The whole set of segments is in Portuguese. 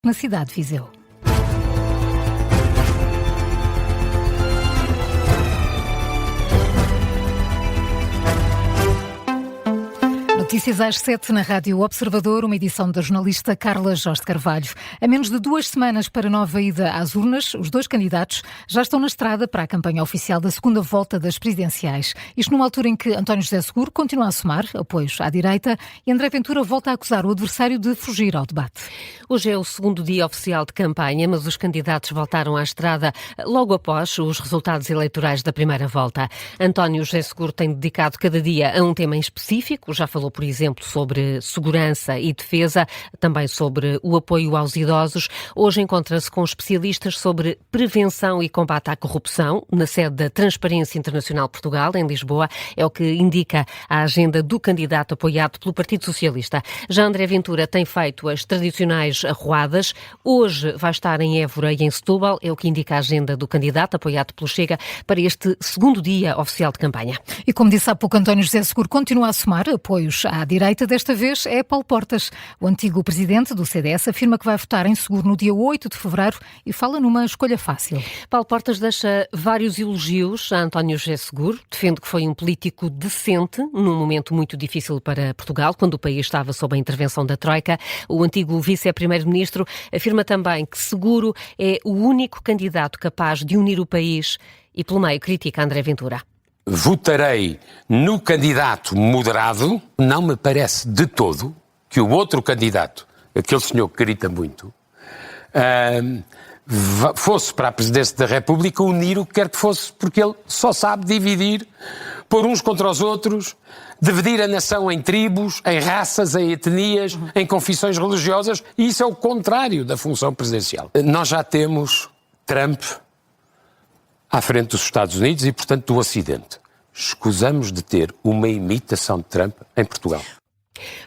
na cidade de Viseu. Notícias às 7 na Rádio Observador, uma edição da jornalista Carla Jorge de Carvalho. A menos de 2 semanas para a nova ida às urnas, os 2 candidatos já estão na estrada para a campanha oficial da segunda volta das presidenciais. Isto numa altura em que António José Seguro continua a somar apoios à direita e André Ventura volta a acusar o adversário de fugir ao debate. Hoje é o segundo dia oficial de campanha, mas os candidatos voltaram à estrada logo após os resultados eleitorais da primeira volta. António José Seguro tem dedicado cada dia a um tema em específico, já falou, por exemplo, sobre segurança e defesa, também sobre o apoio aos idosos. Hoje encontra-se com especialistas sobre prevenção e combate à corrupção, na sede da Transparência Internacional Portugal, em Lisboa. É o que indica a agenda do candidato apoiado pelo Partido Socialista. Já André Ventura tem feito as tradicionais arruadas. Hoje vai estar em Évora e em Setúbal. É o que indica a agenda do candidato apoiado pelo Chega para este segundo dia oficial de campanha. E como disse há pouco, António José Seguro continua a somar apoios à direita. Desta vez é Paulo Portas. O antigo presidente do CDS afirma que vai votar em Seguro no dia 8 de fevereiro e fala numa escolha fácil. Paulo Portas deixa vários elogios a António José Seguro. Defende que foi um político decente num momento muito difícil para Portugal, quando o país estava sob a intervenção da Troika. O antigo vice-primeiro-ministro afirma também que Seguro é o único candidato capaz de unir o país e, pelo meio, critica André Ventura. Votarei no candidato moderado. Não me parece de todo que o outro candidato, aquele senhor que grita muito, fosse para a presidência da República unir o que quer que fosse, porque ele só sabe dividir, pôr uns contra os outros, dividir a nação em tribos, em raças, em etnias, em confissões religiosas, e isso é o contrário da função presidencial. Nós já temos Trump à frente dos Estados Unidos e, portanto, do Ocidente. Escusamos de ter uma imitação de Trump em Portugal.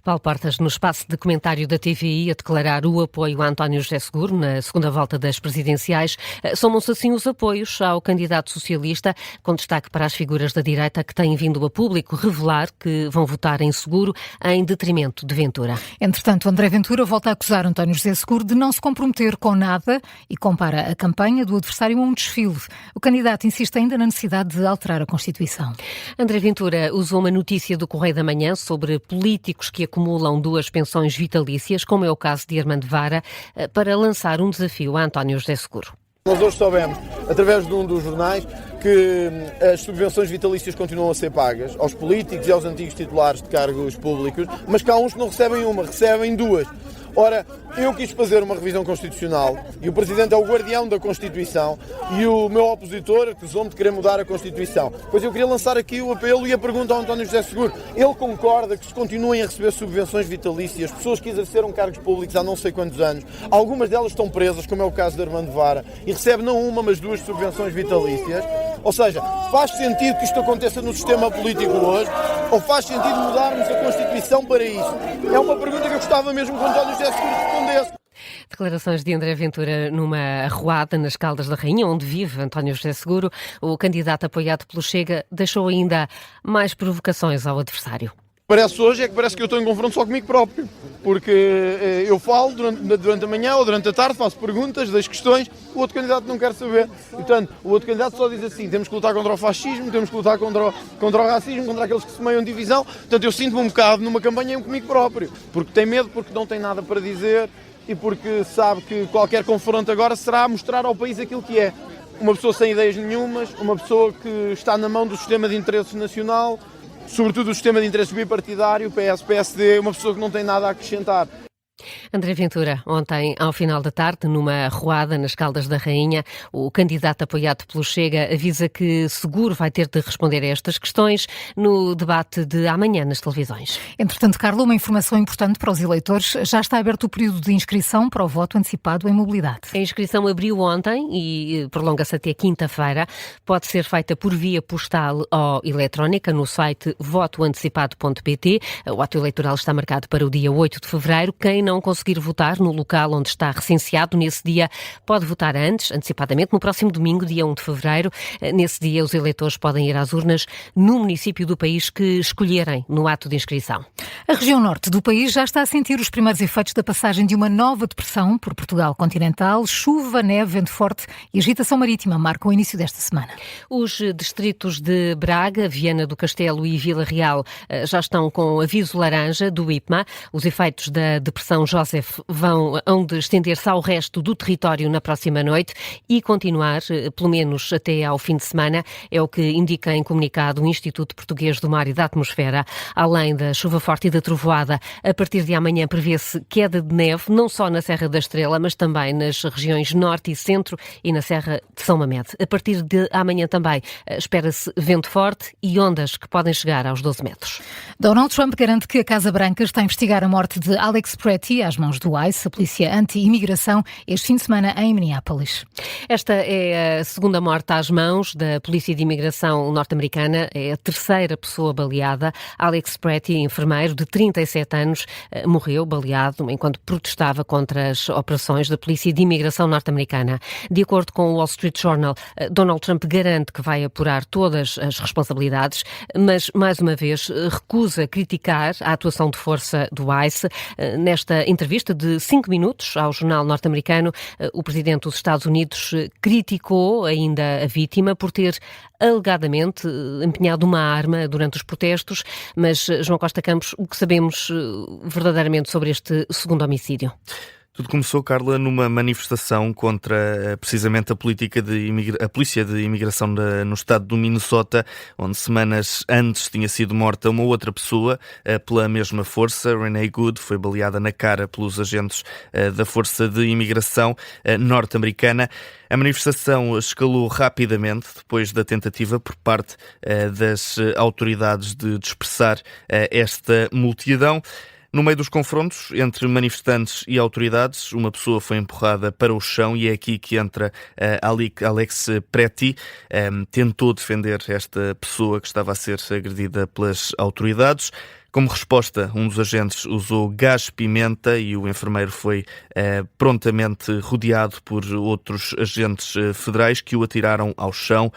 Paulo Portas, no espaço de comentário da TVI, a declarar o apoio a António José Seguro na segunda volta das presidenciais. Somam-se assim os apoios ao candidato socialista, com destaque para as figuras da direita que têm vindo a público revelar que vão votar em Seguro em detrimento de Ventura. Entretanto, André Ventura volta a acusar António José Seguro de não se comprometer com nada e compara a campanha do adversário a um desfile. O candidato insiste ainda na necessidade de alterar a Constituição. André Ventura usou uma notícia do Correio da Manhã sobre políticos que acumulam 2 pensões vitalícias, como é o caso de Armando Vara, para lançar um desafio a António José Seguro. Nós hoje soubemos, através de um dos jornais, que as subvenções vitalícias continuam a ser pagas aos políticos e aos antigos titulares de cargos públicos, mas que há uns que não recebem uma, recebem 2. Ora, eu quis fazer uma revisão constitucional e o Presidente é o guardião da Constituição e o meu opositor acusou-me de querer mudar a Constituição. Pois eu queria lançar aqui o apelo e a pergunta ao António José Seguro. Ele concorda que se continuem a receber subvenções vitalícias, pessoas que exerceram cargos públicos há não sei quantos anos, algumas delas estão presas, como é o caso de Armando Vara, e recebe não uma, mas 2 subvenções vitalícias. Ou seja, faz sentido que isto aconteça no sistema político hoje ou faz sentido mudarmos a Constituição para isso? É uma pergunta que eu gostava mesmo que o António José Seguro respondesse. Declarações de André Ventura numa arruada nas Caldas da Rainha, onde vive António José Seguro. O candidato apoiado pelo Chega deixou ainda mais provocações ao adversário. Parece hoje parece que eu estou em confronto só comigo próprio, porque eu falo durante a manhã ou durante a tarde, faço perguntas, deixo questões, o outro candidato não quer saber. Portanto, o outro candidato só diz assim, temos que lutar contra o fascismo, temos que lutar contra o racismo, contra aqueles que semeiam divisão. Portanto, eu sinto-me um bocado numa campanha comigo próprio, porque tem medo, porque não tem nada para dizer e porque sabe que qualquer confronto agora será mostrar ao país aquilo que é. Uma pessoa sem ideias nenhumas, uma pessoa que está na mão do sistema de interesses nacional, sobretudo o sistema de interesse bipartidário, PS-PSD, uma pessoa que não tem nada a acrescentar. André Ventura, ontem, ao final da tarde, numa arruada nas Caldas da Rainha, o candidato apoiado pelo Chega avisa que Seguro vai ter de responder a estas questões no debate de amanhã nas televisões. Entretanto, Carla, uma informação importante para os eleitores. Já está aberto o período de inscrição para o voto antecipado em mobilidade. A inscrição abriu ontem e prolonga-se até quinta-feira. Pode ser feita por via postal ou eletrónica no site votoantecipado.pt. O ato eleitoral está marcado para o dia 8 de fevereiro. Quem não conseguir votar no local onde está recenseado nesse dia, pode votar antecipadamente, no próximo domingo, dia 1 de fevereiro. Nesse dia, os eleitores podem ir às urnas no município do país que escolherem no ato de inscrição. A região norte do país já está a sentir os primeiros efeitos da passagem de uma nova depressão por Portugal continental. Chuva, neve, vento forte e agitação marítima marcam o início desta semana. Os distritos de Braga, Viana do Castelo e Vila Real já estão com aviso laranja do IPMA. Os efeitos da depressão Joseph hão de estender-se ao resto do território na próxima noite e continuar, pelo menos até ao fim de semana, é o que indica em comunicado o Instituto Português do Mar e da Atmosfera. Além da chuva forte e da trovoada, a partir de amanhã prevê-se queda de neve, não só na Serra da Estrela, mas também nas regiões norte e centro e na Serra de São Mamede. A partir de amanhã também espera-se vento forte e ondas que podem chegar aos 12 metros. Donald Trump garante que a Casa Branca está a investigar a morte de Alex Pretty às mãos do ICE, a polícia anti-imigração, este fim de semana em Minneapolis. Esta é a segunda morte às mãos da Polícia de Imigração norte-americana. É a terceira pessoa baleada. Alex Pretty, enfermeiro de 37 anos, morreu baleado enquanto protestava contra as operações da Polícia de Imigração norte-americana. De acordo com o Wall Street Journal, Donald Trump garante que vai apurar todas as responsabilidades, mas, mais uma vez, recusa criticar a atuação de força do ICE. Nesta entrevista de 5 minutos ao jornal norte-americano, o presidente dos Estados Unidos criticou ainda a vítima por ter alegadamente empenhado uma arma durante os protestos. Mas, João Costa Campos, o que sabemos verdadeiramente sobre este segundo homicídio? Tudo começou, Carla, numa manifestação contra precisamente a polícia de imigração no estado do Minnesota, onde semanas antes tinha sido morta uma outra pessoa pela mesma força. Renee Good foi baleada na cara pelos agentes da Força de Imigração norte-americana. A manifestação escalou rapidamente depois da tentativa por parte das autoridades de dispersar esta multidão. No meio dos confrontos entre manifestantes e autoridades, uma pessoa foi empurrada para o chão e é aqui que entra Alex Pretty. Tentou defender esta pessoa que estava a ser agredida pelas autoridades. Como resposta, um dos agentes usou gás-pimenta e o enfermeiro foi prontamente rodeado por outros agentes federais que o atiraram ao chão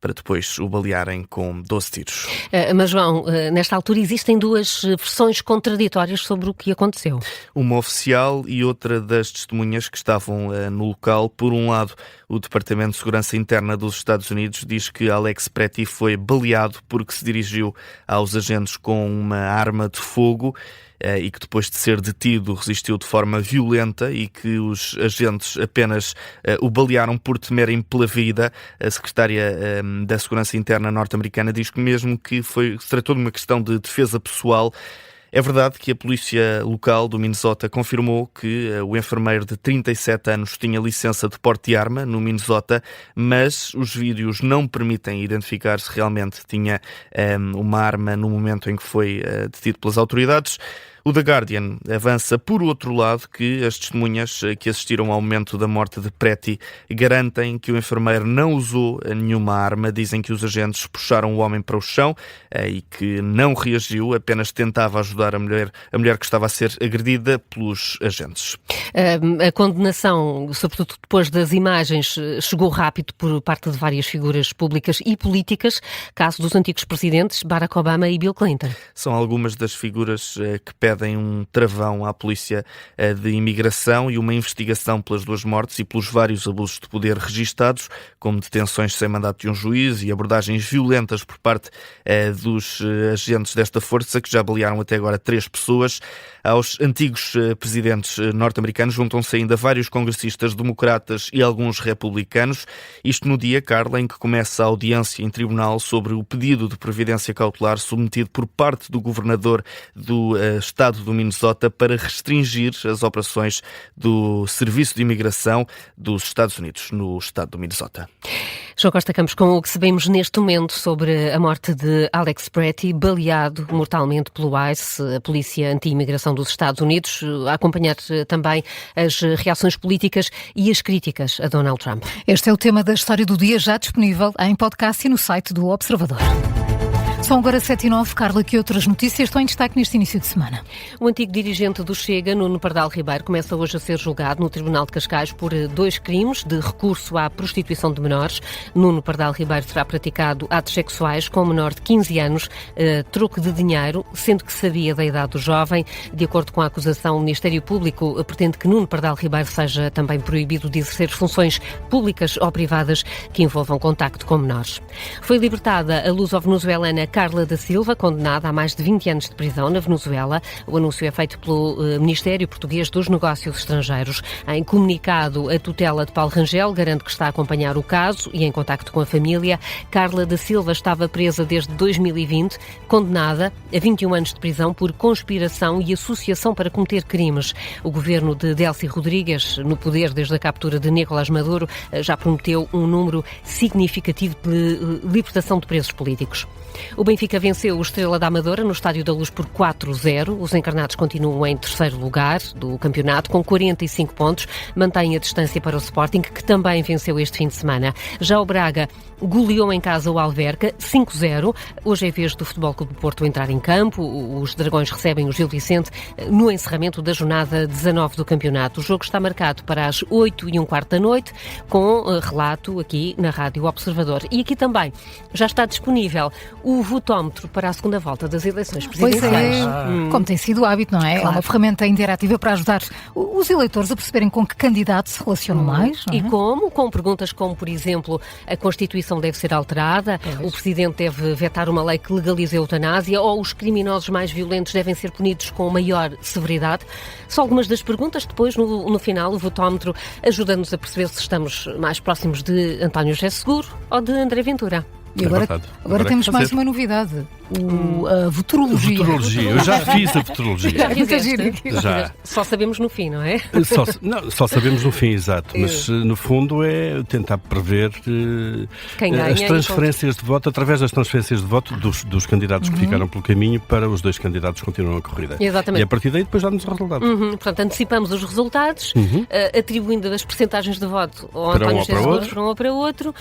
para depois o balearem com 12 tiros. Mas, João, nesta altura existem duas versões contraditórias sobre o que aconteceu. Uma oficial e outra das testemunhas que estavam no local. Por um lado, o Departamento de Segurança Interna dos Estados Unidos diz que Alex Pretty foi baleado porque se dirigiu aos agentes com uma arma de fogo e que depois de ser detido resistiu de forma violenta e que os agentes apenas o balearam por temerem pela vida. A secretária da Segurança Interna norte-americana diz que mesmo que se tratou de uma questão de defesa pessoal. É verdade que a polícia local do Minnesota confirmou que o enfermeiro de 37 anos tinha licença de porte de arma no Minnesota, mas os vídeos não permitem identificar se realmente tinha uma arma no momento em que foi detido pelas autoridades. O The Guardian avança, por outro lado, que as testemunhas que assistiram ao momento da morte de Pretty garantem que o enfermeiro não usou nenhuma arma. Dizem que os agentes puxaram o homem para o chão e que não reagiu, apenas tentava ajudar a mulher que estava a ser agredida pelos agentes. A condenação, sobretudo depois das imagens, chegou rápido por parte de várias figuras públicas e políticas, caso dos antigos presidentes Barack Obama e Bill Clinton. São algumas das figuras que pedem um travão à polícia de imigração e uma investigação pelas duas mortes e pelos vários abusos de poder registados, como detenções sem mandato de um juiz e abordagens violentas por parte dos agentes desta força, que já balearam até agora 3 pessoas. Aos antigos presidentes norte-americanos juntam-se ainda vários congressistas democratas e alguns republicanos. Isto no dia, Carla, em que começa a audiência em tribunal sobre o pedido de providência cautelar submetido por parte do governador do estado do Minnesota para restringir as operações do Serviço de Imigração dos Estados Unidos no estado do Minnesota. João Costa Campos, com o que sabemos neste momento sobre a morte de Alex Pretty, baleado mortalmente pelo ICE, a Polícia Anti-Imigração dos Estados Unidos, a acompanhar também as reações políticas e as críticas a Donald Trump. Este é o tema da História do Dia, já disponível em podcast e no site do Observador. São agora 7h09. Carla, que outras notícias estão em destaque neste início de semana? O antigo dirigente do Chega, Nuno Pardal Ribeiro, começa hoje a ser julgado no Tribunal de Cascais por 2 crimes de recurso à prostituição de menores. Nuno Pardal Ribeiro terá praticado atos sexuais com um menor de 15 anos, troco de dinheiro, sendo que sabia da idade do jovem. De acordo com a acusação, o Ministério Público pretende que Nuno Pardal Ribeiro seja também proibido de exercer funções públicas ou privadas que envolvam contacto com menores. Foi libertada a luso-venezuelana Carla da Silva, condenada a mais de 20 anos de prisão na Venezuela. O anúncio é feito pelo Ministério Português dos Negócios Estrangeiros. Em comunicado, a tutela de Paulo Rangel garante que está a acompanhar o caso e em contacto com a família. Carla da Silva estava presa desde 2020, condenada a 21 anos de prisão por conspiração e associação para cometer crimes. O governo de Delcy Rodrigues, no poder desde a captura de Nicolás Maduro, já prometeu um número significativo de libertação de presos políticos. O Benfica venceu o Estrela da Amadora no Estádio da Luz por 4-0. Os encarnados continuam em terceiro lugar do campeonato com 45 pontos. Mantém a distância para o Sporting, que também venceu este fim de semana. Já o Braga goleou em casa o Alverca 5-0. Hoje é vez do Futebol Clube do Porto entrar em campo. Os Dragões recebem o Gil Vicente no encerramento da jornada 19 do campeonato. O jogo está marcado para as 8h15 da noite, com relato aqui na Rádio Observador. E aqui também já está disponível o votómetro para a segunda volta das eleições presidenciais. Pois é, como tem sido o hábito, não é? Claro. É uma ferramenta interativa para ajudar os eleitores a perceberem com que candidato se relacionam mais. Não é? E como? Com perguntas como, por exemplo, a Constituição deve ser alterada, o Presidente deve vetar uma lei que legalize a eutanásia ou os criminosos mais violentos devem ser punidos com maior severidade. São algumas das perguntas. Depois, no final, o votómetro ajuda-nos a perceber se estamos mais próximos de António José Seguro ou de André Ventura. E agora temos mais uma novidade. A futurologia. Eu já fiz a futurologia. Já. Só sabemos no fim, não é? Só sabemos no fim, exato. Mas, no fundo, é tentar prever as transferências de voto, através das transferências de voto dos candidatos que ficaram pelo caminho para os 2 candidatos que continuam a corrida. Exatamente. E a partir daí depois dá-nos o resultado. Portanto, antecipamos os resultados, atribuindo as percentagens de voto ao António José Seguro para um ou para outro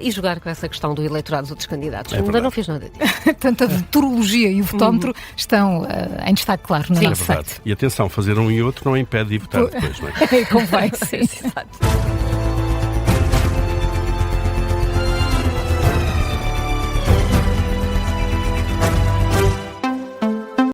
e jogar com essa questão do eleitorado dos outros candidatos. Ainda não fez nada disso. Portanto, a futurologia e o votómetro estão em destaque, claro, no nosso site. E atenção, fazer um e outro não impede de votar depois, não é? Convém, sim. Exato.